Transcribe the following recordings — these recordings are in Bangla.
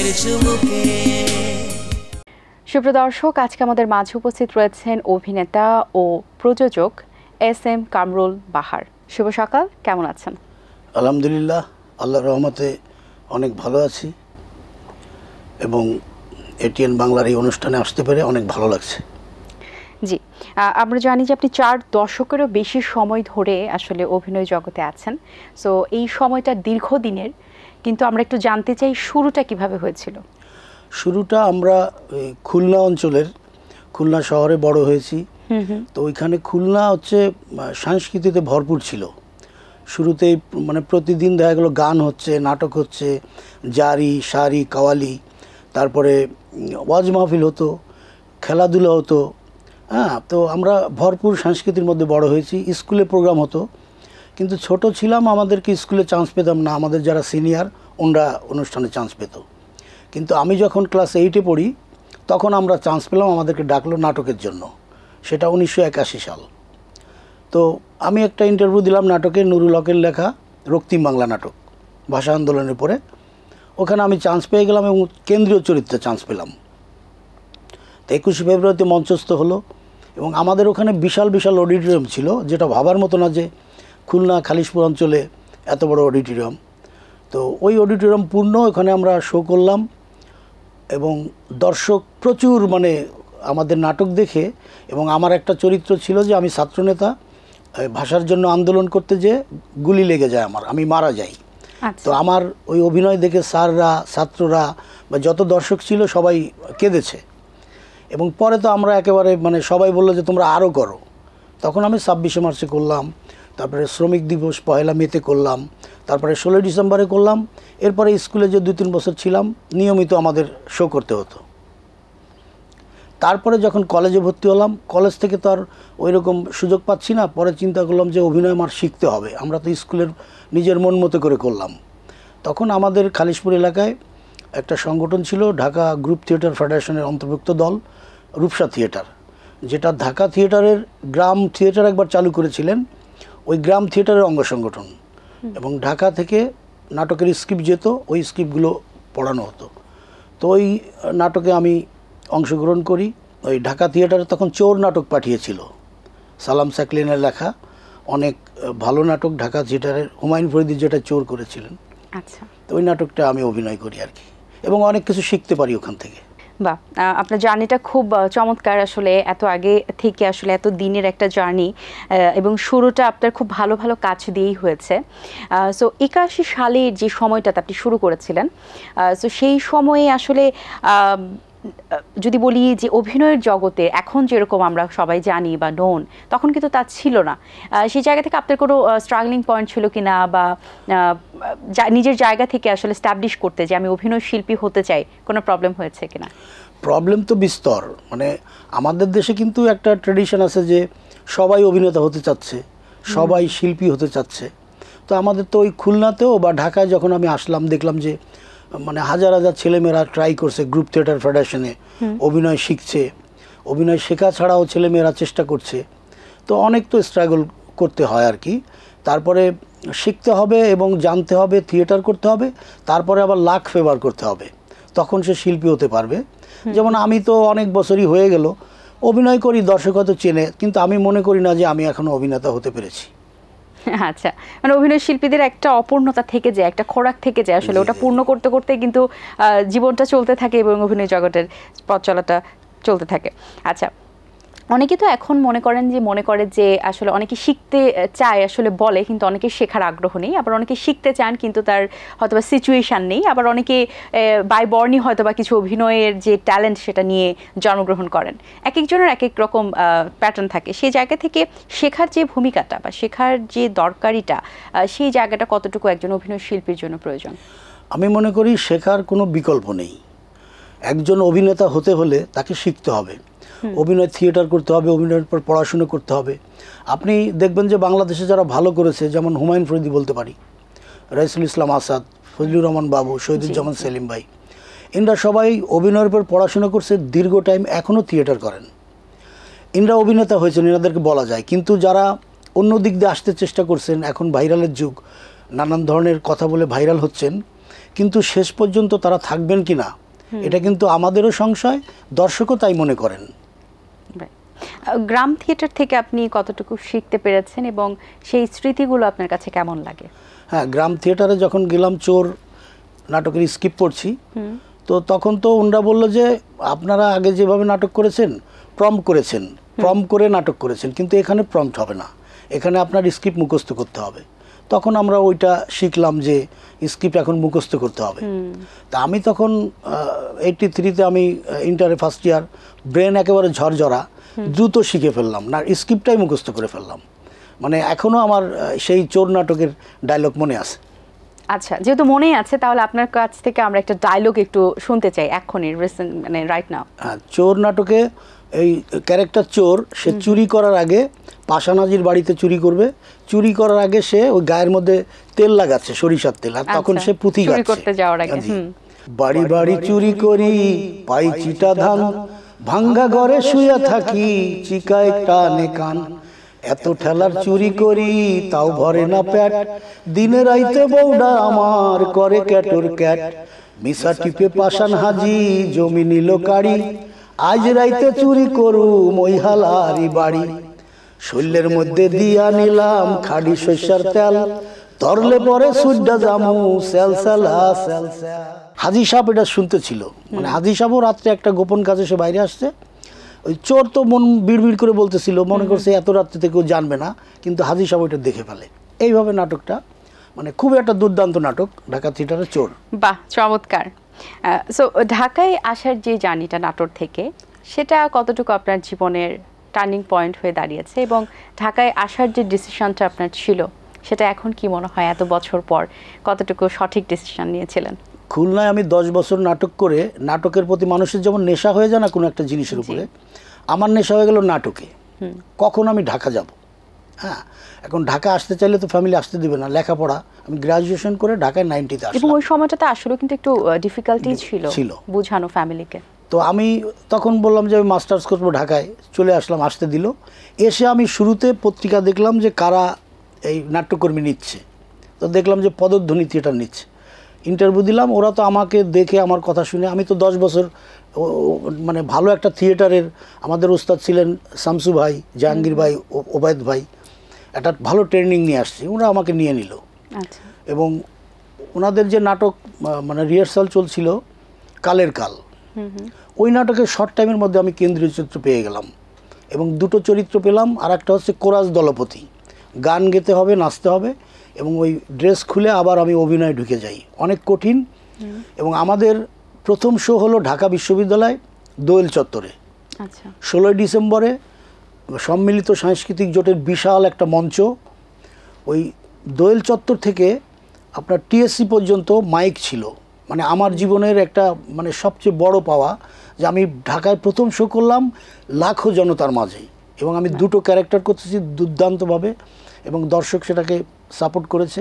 হাসির চুমুকে। সুপ্রদর্শক, আজকে আমাদের মাঝে উপস্থিত রয়েছেন অভিনেতা ও প্রযোজক SM কামরুল বাহার। শুভ সকাল, কেমন আছেন? আলহামদুলিল্লাহ, আল্লাহর রহমতে অনেক ভালো আছি এবং ATN বাংলার এই অনুষ্ঠানে আসতে পেরে অনেক ভালো লাগছে। জি, আমরা জানি যে আপনি 4 দশকেরও বেশি সময় ধরে আসলে অভিনয় জগতে আছেন। সো এই সময়টা দীর্ঘদিনের, কিন্তু আমরা একটু জানতে চাই শুরুটা কিভাবে হয়েছিল। শুরুটা আমরা খুলনা অঞ্চলের, খুলনা শহরে বড় হয়েছি। তো ওইখানে খুলনা হচ্ছে সংস্কৃতিতে ভরপুর ছিল। শুরুতেই মানে প্রতিদিন দেখা গেলো গান হচ্ছে, নাটক হচ্ছে, জারি শাড়ি কাওয়ালি, তারপরে ওয়াজ মাহফিল হতো, খেলাধুলা হতো। তো আমরা ভরপুর সংস্কৃতির মধ্যে বড় হয়েছি। স্কুলে প্রোগ্রাম হতো, কিন্তু ছোট ছিলাম, আমাদেরকে স্কুলে চান্স পেতাম না। আমাদের যারা সিনিয়র ওনরা অনুষ্ঠানে চান্স পেত। কিন্তু আমি যখন ক্লাস 8-এ পড়ি তখন আমরা চান্স পেলাম, আমাদেরকে ডাকলো নাটকের জন্য। সেটা 1981 সাল। তো আমি একটা ইন্টারভিউ দিলাম নাটকে, নুরুল হকের লেখা রক্তিম বাংলা নাটক, ভাষা আন্দোলনের পরে। ওখানে আমি চান্স পেয়ে গেলাম এবং কেন্দ্রীয় চরিত্রে চান্স পেলাম। তো 21শে ফেব্রুয়ারিতে মঞ্চস্থ হলো এবং আমাদের ওখানে বিশাল বিশাল অডিটোরিয়াম ছিল, যেটা ভাবার মতো না যে খুলনা খালিশপুর অঞ্চলে এত বড় অডিটোরিয়াম। তো ওই অডিটোরিয়াম পূর্ণ, ওখানে আমরা শো করলাম এবং দর্শক প্রচুর, মানে আমাদের নাটক দেখে। এবং আমার একটা চরিত্র ছিল যে আমি ছাত্রনেতা, ভাষার জন্য আন্দোলন করতে যেয়ে গুলি লেগে যায় আমার, আমি মারা যাই। তো আমার ওই অভিনয় দেখে স্যাররা, ছাত্ররা বা যত দর্শক ছিল সবাই কেঁদেছে। এবং পরে তো আমরা একেবারে মানে সবাই বললো যে তোমরা আরও করো। তখন আমি 26শে মার্চে করলাম, তারপরে শ্রমিক দিবস 1 মেতে করলাম, তারপরে 16 ডিসেম্বরে করলাম। এরপরে স্কুলে যে 2-3 বছর ছিলাম নিয়মিত আমাদের শো করতে হতো। তারপরে যখন কলেজে ভর্তি হলাম, কলেজ থেকে তো আর ওই রকম সুযোগ পাচ্ছি না। পরে চিন্তা করলাম যে অভিনয় আমার শিখতে হবে। আমরা তো স্কুলের নিজের মন মতো করে করলাম। তখন আমাদের খালিশপুর এলাকায় একটা সংগঠন ছিল, ঢাকা গ্রুপ থিয়েটার ফেডারেশনের অন্তর্ভুক্ত দল, রূপসা থিয়েটার, যেটা ঢাকা থিয়েটারের গ্রাম থিয়েটার একবার চালু করেছিলেন। ওই গ্রাম থিয়েটারের অঙ্গ সংগঠন। এবং ঢাকা থেকে নাটকের স্ক্রিপ্ট যেত, ওই স্ক্রিপ্টগুলো পড়ানো হতো। তো ওই নাটকে আমি অংশগ্রহণ করি। ওই ঢাকা থিয়েটারে তখন চোর নাটক পাঠিয়েছিল, সালাম সাকলিনের লেখা অনেক ভালো নাটক ঢাকা থিয়েটারের, হুমায়ুন ফরিদি যেটা চোর করেছিলেন। আচ্ছা, তো ওই নাটকটা আমি অভিনয় করি আর কি, এবং অনেক কিছু শিখতে পারি ওখান থেকে। বাহ, আপনার জার্নিটা খুব চমৎকার। আসলে এত আগে থেকে আসলে এত দিনের একটা জার্নি, এবং শুরুটা আপনার খুব ভালো ভালো কাজ দিয়েই হয়েছে। সো 81 সালের যে সময়টাতে আপনি শুরু করেছিলেন, সো সেই সময়ে আসলে যদি বলি যে অভিনয়ের জগতে এখন যেরকম আমরা সবাই জানি বা নোন, তখন কিন্তু তা ছিল না। সেই জায়গা থেকে আপনার কোনো স্ট্রাগলিং পয়েন্ট ছিল কিনা, বা নিজের জায়গা থেকে আসলে স্ট্যাবলিশ করতে যে আমি অভিনয় শিল্পী হতে চাই, কোনো প্রবলেম হয়েছে কিনা? প্রবলেম তো বিস্তর। মানে আমাদের দেশে কিন্তু একটা ট্রেডিশন আছে যে সবাই অভিনেতা হতে চাচ্ছে, সবাই শিল্পী হতে চাচ্ছে। তো আমাদের তো ওই খুলনাতেও বা ঢাকায় যখন আমি আসলাম, দেখলাম যে মানে হাজার হাজার ছেলেমেয়েরা ট্রাই করছে, গ্রুপ থিয়েটার ফেডারেশনে অভিনয় শিখছে। অভিনয় শেখা ছাড়াও ছেলেমেয়েরা চেষ্টা করছে। তো অনেক তো স্ট্রাগল করতে হয় আর কি। তারপরে শিখতে হবে এবং জানতে হবে, থিয়েটার করতে হবে, তারপরে আবার লাক ফেভার করতে হবে, তখন সে শিল্পী হতে পারবে। যেমন আমি তো অনেক বছরই হয়ে গেল অভিনয় করি, দর্শক হয়তো চেনে, কিন্তু আমি মনে করি না যে আমি এখনও অভিনেতা হতে পেরেছি। আচ্ছা, মানে অভিনয় শিল্পীদের একটা অপূর্ণতা থেকে যায়, একটা খোরাক থেকে যায়, আসলে ওটা পূর্ণ করতে করতে কিন্তু জীবনটা চলতে থাকে এবং অভিনয় জগতের পথ চলাটা চলতে থাকে। আচ্ছা, অনেকে তো এখন মনে করে যে আসলে অনেকে শিখতে চায়, আসলে বলে, কিন্তু অনেকে শেখার আগ্রহ নেই। আবার অনেকে শিখতে চান কিন্তু তার হয়তোবা সিচুয়েশান নেই। আবার অনেকে বাই বর্ণই হয়তোবা কিছু অভিনয়ের যে ট্যালেন্ট সেটা নিয়ে জন্মগ্রহণ করেন। এক একজনের এক এক রকম প্যাটার্ন থাকে। সেই জায়গা থেকে শেখার যে ভূমিকাটা বা শেখার যে দরকারিটা, সেই জায়গাটা কতটুকু একজন অভিনয় শিল্পীর জন্য প্রয়োজন? আমি মনে করি শেখার কোনো বিকল্প নেই। একজন অভিনেতা হতে হলে তাকে শিখতে হবে, অভিনয় থিয়েটার করতে হবে, অভিনয়ের পর পড়াশুনো করতে হবে। আপনি দেখবেন যে বাংলাদেশে যারা ভালো করেছে, যেমন হুমায়ুন ফরিদি বলতে পারি, রাইসুল ইসলাম আসাদ, ফজলুর রহমান বাবু, শহীদুজ্জামান সেলিম ভাই, ইনরা সবাই অভিনয়ের পর পড়াশুনো করছে দীর্ঘ টাইম, এখনও থিয়েটার করেন। ইনরা অভিনেতা হয়েছেন, এনাদেরকে বলা যায়। কিন্তু যারা অন্য দিক দিয়ে আসতে চেষ্টা করছেন, এখন ভাইরালের যুগ, নানান ধরনের কথা বলে ভাইরাল হচ্ছেন, কিন্তু শেষ পর্যন্ত তারা থাকবেন কি না এটা কিন্তু আমাদেরও সংশয়, দর্শকও তাই মনে করেন। গ্রাম থিয়েটার থেকে আপনি কতটুকু শিখতে পেরেছেন এবং সেই স্মৃতিগুলো আপনার কাছে কেমন লাগে? হ্যাঁ, গ্রাম থিয়েটারে যখন গেলাম চোর নাটকের স্কিপ পড়ছি, তো তখন তো ওনারা বললো যে আপনারা আগে যেভাবে নাটক করেছেন প্রম্পট করেছেন, প্রম্পট করে নাটক করেছেন, কিন্তু এখানে প্রম্পট হবে না, এখানে আপনার স্ক্রিপ্ট মুখস্থ করতে হবে। তখন আমরা ওইটা শিখলাম যে স্ক্রিপ্ট এখন মুখস্থ করতে হবে। তা আমি তখন 83-তে আমি ইন্টারে ফার্স্ট ইয়ার, ব্রেন একেবারে ঝরঝরা, দ্রুত শিখে ফেললাম, না স্ক্রিপ্টটাই মুখস্থ করে ফেললাম। মানে এখনও আমার সেই চোর নাটকের ডায়লগ মনে আছে। আচ্ছা, যেহেতু মনেই আছে, তাহলে আপনার কাছ থেকে আমরা একটা ডায়লগ একটু শুনতে চাই এখনই, মানে রাইট নাও। হ্যাঁ, চোর নাটকে এই ক্যারেক্টার চোর, সে চুরি করার আগে পাশানাজির বাড়িতে চুরি করবে, চুরি করার আগে সে ওই গায়ের মধ্যে তেল লাগাচ্ছে, সরিষার তেল, আর তখন সে পুঁথি চুরি করতে যাওয়ার আগে বাড়ি বাড়ি চুরি করি পাই চিটা ধান, ভাঙ্গা ঘরে শুয়ে থাকি চিকায় টানে কান, এত ঠেলার চুরি করি তাও ভরে না পেট, দিনে রাইতে বউডা আমার করে ক্যাটর ক্যাট, মিশা টিপে পাশান হাজি জমি নিল কাড়ি, আজ রাইতে চুরি করু মহিহালারি বাড়ি, শৈলের মধ্যে দিয়া নিলাম খাড়ি শস্যার তেল, ধরলে পরে সুড্ডা জামু সেলসেলা সেলসেল। হাজি সাহেব এটা শুনতে ছিল, মানে হাজি সাহেবও রাত্রে একটা গোপন কাজে সে বাইরে আসছে, ওই চোর তো মন বিড়বিড় করে বলতেছিল, মনে করছে এত রাত্রে কেউ জানবে না, কিন্তু হাজি সাহেব ওইটা দেখে ফেলে। এইভাবে নাটকটা মানে খুব একটা দুর্দান্ত নাটক ঢাকা থিয়েটারের চোর। বাহ, চমৎকার। সো ঢাকায় আসার যে জার্নিটা নাটোর থেকে, সেটা কতটুকু আপনার জীবনের টার্নিং পয়েন্ট হয়ে দাঁড়িয়েছে, এবং ঢাকায় আসার যে ডিসিশনটা আপনার ছিল সেটা এখন কি মনে হয় এত বছর পর কতটুকু সঠিক ডিসিশন নিয়েছিলেন? খুলনায় আমি 10 বছর নাটক করে, নাটকের প্রতি মানুষের যেমন নেশা হয়ে যায় না কোনো একটা জিনিসের উপরে, আমার নেশা হয়ে গেল নাটকে। কখন আমি ঢাকা যাব? হ্যাঁ, এখন ঢাকা আসতে চাইলে তো ফ্যামিলি আসতে দিবে না, লেখাপড়া, আমি গ্রাজুয়েশন করে ঢাকায় 90-তে আসলাম। এবং ওই সময়টাতে আসলে কিন্তু একটু ডিফিকাল্টি ছিল বুঝানো ফ্যামিলিকে। তো আমি তখন বললাম যে আমি মাস্টার্স করবো ঢাকায়, চলে আসলাম, আসতে দিল। এসে আমি শুরুতে পত্রিকা দেখলাম যে কারা এই নাট্যকর্মী নিচ্ছে, তো দেখলাম যে পদধ্বনি থিয়েটার নিচ্ছে, ইন্টারভিউ দিলাম। ওরা তো আমাকে দেখে আমার কথা শুনে, আমি তো 10 বছর মানে ভালো একটা থিয়েটারের, আমাদের ওস্তাদ ছিলেন শামসু ভাই, জাহাঙ্গীর ভাই, ওবায়দ ভাই, একটা ভালো ট্রেনিং নিয়ে আসছি, ওরা আমাকে নিয়ে নিল। এবং ওনাদের যে নাটক মানে রিহার্সাল চলছিল কালের কাল, ওই নাটকের শর্ট টাইমের মধ্যে আমি কেন্দ্রীয় চরিত্র পেয়ে গেলাম, এবং 2টো চরিত্র পেলাম। আর একটা হচ্ছে কোরাস দলপতি, গান গেতে হবে, নাচতে হবে, এবং ওই ড্রেস খুলে আবার আমি অভিনয়ে ঢুকে যাই, অনেক কঠিন। এবং আমাদের প্রথম শো হলো ঢাকা বিশ্ববিদ্যালয় দোয়েল চত্বরে। 16 ডিসেম্বরে সম্মিলিত সাংস্কৃতিক জোটের বিশাল একটা মঞ্চ, ওই দোয়েল চত্বর থেকে আপনার টিএসসি পর্যন্ত মাইক ছিল। মানে আমার জীবনের একটা মানে সবচেয়ে বড় পাওয়া যে আমি ঢাকায় প্রথম শো করলাম লাখো জনতার মাঝে, এবং আমি 2টো ক্যারেক্টার করতেছি দুর্দান্তভাবে, এবং দর্শক সেটাকে সাপোর্ট করেছে।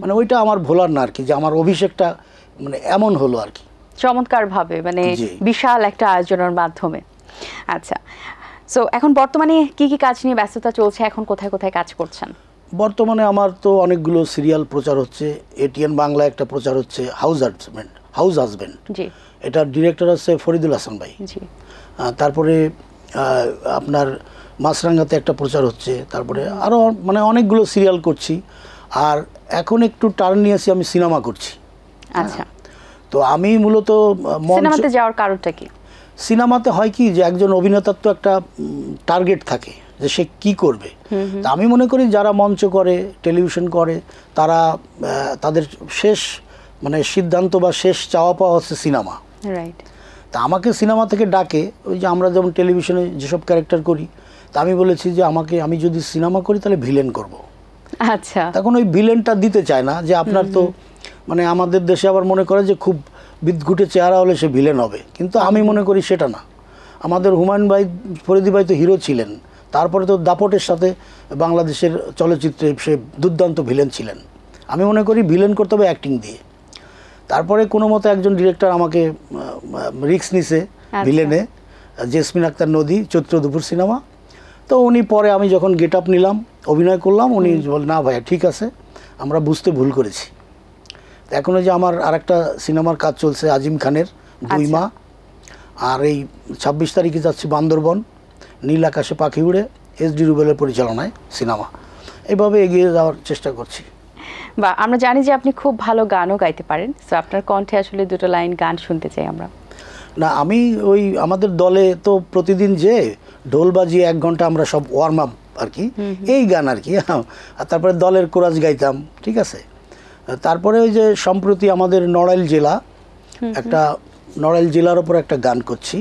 মানে ওইটা আমার ভোলার না আর কি, যে আমার অভিষেকটা মানে এমন হলো আর কি, চমৎকারভাবে, মানে বিশাল একটা আয়োজনের মাধ্যমে। আচ্ছা, সো এখন বর্তমানে কি কি কাজ নিয়ে ব্যস্ততা চলছে, এখন কোথায় কোথায় কাজ করছেন? বর্তমানে আমার তো অনেকগুলো সিরিয়াল প্রচার হচ্ছে, এটিএন বাংলা একটা প্রচার হচ্ছে, হাউস হাজব্যান্ড, এটার ডিরেক্টর আছে ফরিদুল হাসান ভাই। তারপরে আপনার মাছরাঙ্গাতে একটা প্রচার হচ্ছে, তারপরে আরও মানে অনেকগুলো সিরিয়াল করছি। আর এখন একটু টার্ন নিয়েছি, আমি সিনেমা করছি। আচ্ছা, তো আমি মূলত সিনেমাতে যাওয়ার কারণটা কি? সিনেমাতে হয় কি যে একজন অভিনেতার তো একটা টার্গেট থাকে যে সে কি করবে। তা আমি মনে করি যারা মঞ্চ করে, টেলিভিশন করে, তারা তাদের শেষ মানে সিদ্ধান্ত বা শেষ চাওয়া পাওয়া হচ্ছে সিনেমা। রাইট। তা আমাকে সিনেমা থেকে ডাকে, ওই যে আমরা যেমন টেলিভিশনে যেসব ক্যারেক্টার করি, তা আমি বলেছি যে আমি যদি সিনেমা করি তাহলে ভিলেন করব। আচ্ছা, তখন ওই ভিলেনটা দিতে চায় না, যে আপনার তো মানে আমাদের দেশে আবার মনে করে যে খুব বিদঘুটে চেহারা হলে সে ভিলেন হবে, কিন্তু আমি মনে করি সেটা না। আমাদের হুমায়ুন ভাই, ফরিদি ভাই তো হিরো ছিলেন, তারপরে তো দাপটের সাথে বাংলাদেশের চলচ্চিত্রে সে দুর্দান্ত ভিলেন ছিলেন। আমি মনে করি ভিলেন করতে হবে অ্যাক্টিং দিয়ে। তারপরে কোনো মতো একজন ডিরেক্টর আমাকে রিস্ক নিছে ভিলেনে, জেসমিন আক্তার নদী, চৈত্র দুপুর সিনেমা। তো উনি পরে আমি যখন গেট আপ নিলাম, অভিনয় করলাম, উনি বল না ভাইয়া ঠিক আছে, আমরা বুঝতে ভুল করেছি, এখনো যে আমার আরেকটা সিনেমার কাজ চলছে আজিম খানের 2 মা, আর এই 26 তারিখে যাচ্ছি বান্দরবন, নীল আকাশে পাখি উড়ে, SD রুবেলের পরিচালনায় সিনেমা। এইভাবে এগিয়ে যাওয়ার চেষ্টা করছি। বা আমরা জানি যে আপনি খুব ভালো গানও গাইতে পারেন, তো আপনার কণ্ঠে আসলে 2 লাইন গান শুনতে চাই আমরা। না, আমি ওই আমাদের দলে তো প্রতিদিন যে ঢোল বাজিয়ে 1 ঘন্টা আমরা সব ওয়ার্ম আপ আর কি, এই গান আর কি। আর তারপরে দলের কোরাস গাইতাম, ঠিক আছে। তারপরে ওই যে সম্প্রতি আমাদের নড়াইল জেলা, একটা নড়াইল জেলার ওপর একটা গান করছি,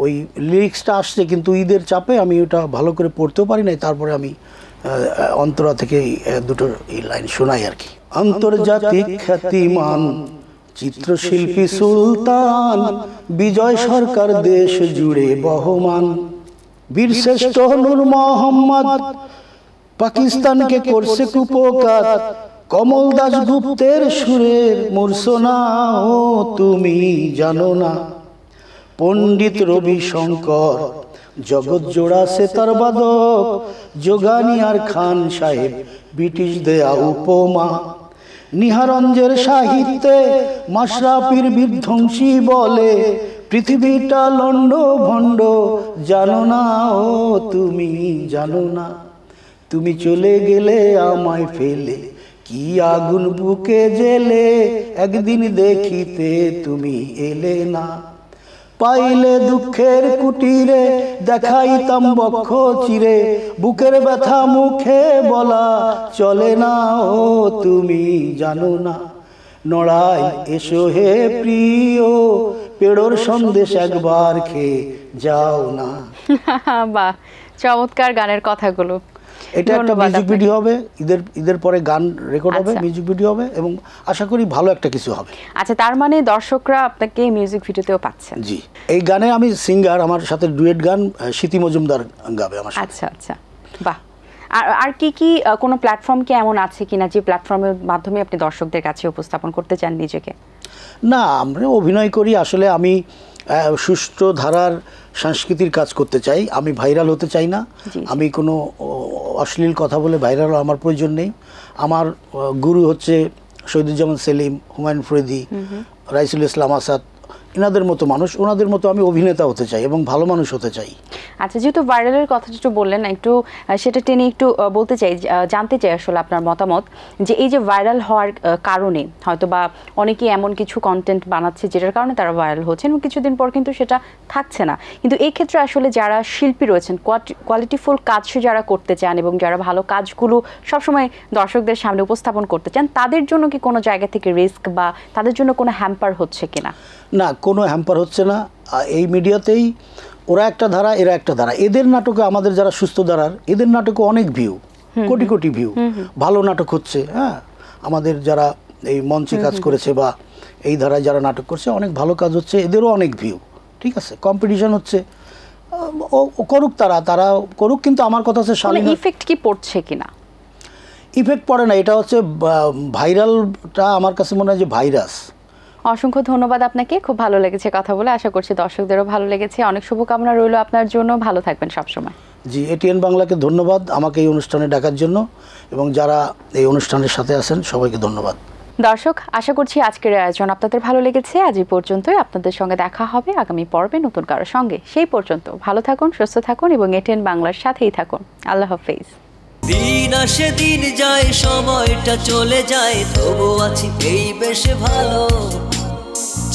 ওই লিরিক্সটা আসছে কিন্তু ঈদের চাপে আমি ওটা ভালো করে পড়তেও পারি নাই। তারপরে আমি অন্তরা থেকে 2 এই লাইন শোনাই আর কি। আন্তর্জাতিক খ্যাতিমান চিত্রশিল্পী সুলতান বিজয় সরকার দেশ জুড়ে বহমান, বীরশ্রেষ্ঠ নূর মোহাম্মদ পাকিস্তানকে করছে কুপকাত, কমল দাশগুপ্তের সুরের মূর্ছনা ও তুমি জানো না, পণ্ডিত রবি শঙ্কর জগৎ জোড়া সেতার বাদক, যোগানী আর খান সাহেব ব্রিটিশ দেয়া উপমা, নিহারঞ্জের সাহিত্যে মাশরাফির বিধ্বংসী বলে, পৃথিবীটা লন্ড ভণ্ড জানো না ও তুমি জানো না, তুমি চলে গেলে আমায় ফেলে কি আগুন বুকে জেলে, একদিন দেখিতে তুমি এলে না, পাইলে দুঃখের কুটিরে দেখাইতাম বক্ষ চিরে, বুকের ব্যথা মুখে বলা চলে না ও তুমি জানো না, নড়াই এসো হে প্রিয়, পেড়োর সন্দেশ একবার খেয়ে যাও না। বাহ, চমৎকার গানের কথাগুলো। এটা একটা মিউজিক ভিডিও হবে, ঈদের পরে গান রেকর্ড হবে, মিউজিক ভিডিও হবে এবং আশা করি ভালো একটা কিছু হবে। আচ্ছা, তার মানে দর্শকরা আপনাকে মিউজিক ভিডিওতেও পাচ্ছেন? জি, এই গানে আমি সিঙ্গার, আমার সাথে ডুয়েট গান স্মৃতি মজুমদার গাবে আমার সাথে। আচ্ছা আচ্ছা, বাহ। আর কি কোনো প্ল্যাটফর্ম কি এমন আছে কিনা যে প্ল্যাটফর্মের মাধ্যমে আপনি দর্শকদের কাছে উপস্থাপন করতে চান নিজেকে? না, আমরা অভিনয় করি, আসলে আমি সুষ্ঠু ধারার সংস্কৃতির কাজ করতে চাই, আমি ভাইরাল হতে চাই না। আমি কোনো অশ্লীল কথা বলে ভাইরাল আমার প্রয়োজন নেই। আমার গুরু হচ্ছে শহীদুজ্জামান সেলিম, হুমায়ুন ফরিদি, রাইসুল ইসলাম আসাদ, এনাদের মতো মানুষ, ওনাদের মতো আমি অভিনেতা হতে চাই এবং ভালো মানুষ হতে চাই। আচ্ছা, যেহেতু ভাইরালের কথা যেটা বললেন, একটু সেটা টেনে একটু বলতে চাই, জানতে চাই আসলে আপনার মতামত, যে এই যে ভাইরাল হওয়ার কারণে হয়তো বা অনেকেই এমন কিছু কন্টেন্ট বানাচ্ছে যেটার কারণে তারা ভাইরাল হচ্ছেন এবং কিছুদিন পর কিন্তু সেটা থাকছে না। কিন্তু এই ক্ষেত্রে আসলে যারা শিল্পী রয়েছেন, কোয়ালিটিফুল কাজ যারা করতে চান এবং যারা ভালো কাজগুলো সবসময় দর্শকদের সামনে উপস্থাপন করতে চান, তাদের জন্য কি কোনো জায়গা থেকে রিস্ক বা তাদের জন্য কোনো হ্যাম্পার হচ্ছে কিনা? না, কোনো হ্যাম্পার হচ্ছে না। এই মিডিয়াতেই ওরা একটা ধারা, এরা একটা ধারা। এদের নাটকে, আমাদের যারা সুস্থ ধারার, এদের নাটকে অনেক ভিউ, কোটি কোটি ভিউ, ভালো নাটক হচ্ছে। হ্যাঁ, আমাদের যারা এই মঞ্চে কাজ করেছে বা এই ধারায় যারা নাটক করছে, অনেক ভালো কাজ হচ্ছে, এদেরও অনেক ভিউ। ঠিক আছে, কম্পিটিশন হচ্ছে, করুক, তারা করুক, কিন্তু আমার কথা হচ্ছে শালীন ইফেক্ট কি পড়ছে কিনা? ইফেক্ট পড়ে না, এটা হচ্ছে ভাইরালটা আমার কাছে মনে হয় যে ভাইরাস। অসংখ্য ধন্যবাদ আপনাকে, খুব ভালো লেগেছে কথা বলে, আশা করছি দর্শকদেরও ভালো লেগেছে। অনেক শুভকামনা রইল আপনার জন্য, ভালো থাকবেন সবসময়। জি, এটিএন বাংলাকে ধন্যবাদ আমাকে এই অনুষ্ঠানে ডাকার জন্য, এবং যারা এই অনুষ্ঠানের সাথে আছেন সবাইকে ধন্যবাদ। দর্শক, আশা করছি আজকের আয়োজন আপনাদের ভালো লেগেছে। আজ এই পর্যন্তই, আপনাদের সঙ্গে দেখা হবে আগামী পর্বে নতুন কারোর সঙ্গে। সেই পর্যন্ত ভালো থাকুন, সুস্থ থাকুন এবং এটিএন বাংলার সাথেই থাকুন। আল্লাহ হাফেজ। দিন আসে দিন যায়, সময়টা চলে যায়, তবু আছি এই বেশ ভালো।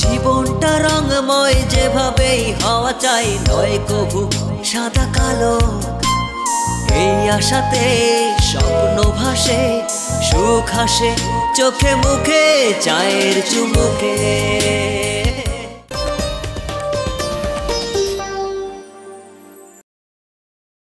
জীবনটা রঙময়, যেভাবেই হওয়া চাই, নয় কবু সাদা কালো। এই আশাতে স্বপ্ন ভাসে, সুখ হাসে চোখে মুখে, চায়ের চুমুকে।